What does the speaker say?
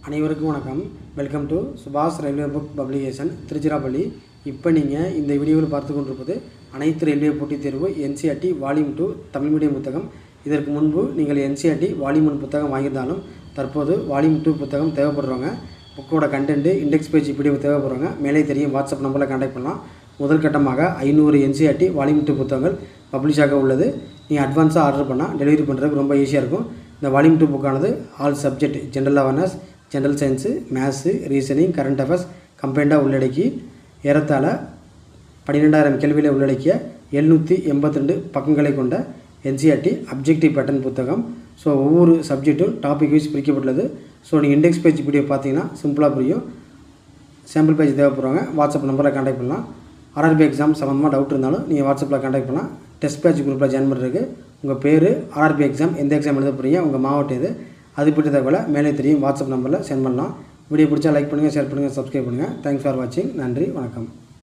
அனைவருக்கும் வணக்கம். Welcome to சுபாஷ் ரயில்வே புக் பப்ளிகேஷன் திருச்சிராப்பள்ளி. இப்போ நீங்கள் இந்த வீடியோவில் பார்த்து கொண்டிருப்பது அனைத்து ரயில்வே போட்டித் தேர்வு என்சிஆர்டி வால்யூம் 2 தமிழ் மீடியம் புத்தகம். இதற்கு முன்பு நீங்கள் என்சிஆர்டி வால்யூம் 1 புத்தகம் வாங்கியிருந்தாலும் தற்போது வால்யூம் 2 புத்தகம் தேவைப்படுறவங்க, புக்கோட கண்டென்ட்டு இண்டெக்ஸ் பேஜ் பிடிஎஃப் தேவைப்படுறவங்க மேலே தெரியும் வாட்ஸ்அப் நம்பரில் கான்டாக்ட் பண்ணலாம். முதல் கட்டமாக 500 என்சிஆர்டி வால்யூம் 2 புத்தகங்கள் பப்ளிஷ் ஆக உள்ளது. நீங்கள் அட்வான்ஸாக ஆர்டர் பண்ணால் டெலிவரி பண்ணுறதுக்கு ரொம்ப ஈஸியாக இருக்கும். இந்த வால்யூம் 2 புக்கானது all subject general awareness, general science, maths, reasoning, current affairs கம்பைண்டாக உள்ளடக்கி ஏறத்தாழ 12,000 கேள்விகளை உள்ளடக்கிய 782 பக்கங்களை கொண்ட என்சிஆர்டி அப்ஜெக்டிவ் பேட்டர்ன் புத்தகம். ஸோ ஒவ்வொரு சப்ஜெக்ட்டும் டாபிக் வைஸ் பிரிக்கப்பட்டுள்ளது. ஸோ நீங்கள் இண்டெக்ஸ் பேஜ் பிடிஎஃப் பார்த்தீங்கன்னா சிம்பிளாக புரியும். சாம்பிள் பேஜ் தேவைப்படுறவங்க வாட்ஸ்அப் நம்பரில் கான்டாக்ட் பண்ணலாம். ஆர்ஆர்பி எக்ஸாம் சம்மந்தமாக டவுட் இருந்தாலும் நீங்கள் வாட்ஸ்அப்பில் கான்டாக்ட் பண்ணலாம். டெஸ்ட் பேட்ச் குரூப்பில் ஜாயின் பண்ணுறதுக்கு உங்கள் பேர், ஆர்ஆர்பி எக்ஸாம் எந்த எக்ஸாம் எழுத போகிறீங்க, உங்கள் மாவட்டம் எது, அது பற்றி தகவலை மேலே தெரியும் வாட்ஸ்அப் நம்பரில் சென்ட் பண்ணலாம். வீடியோ பிடிச்சா லைக் பண்ணுங்கள், ஷேர் பண்ணுங்கள், சப்ஸ்கிரைப் பண்ணுங்கள். தேங்க்ஸ் ஃபார் வாட்சிங். நன்றி, வணக்கம்.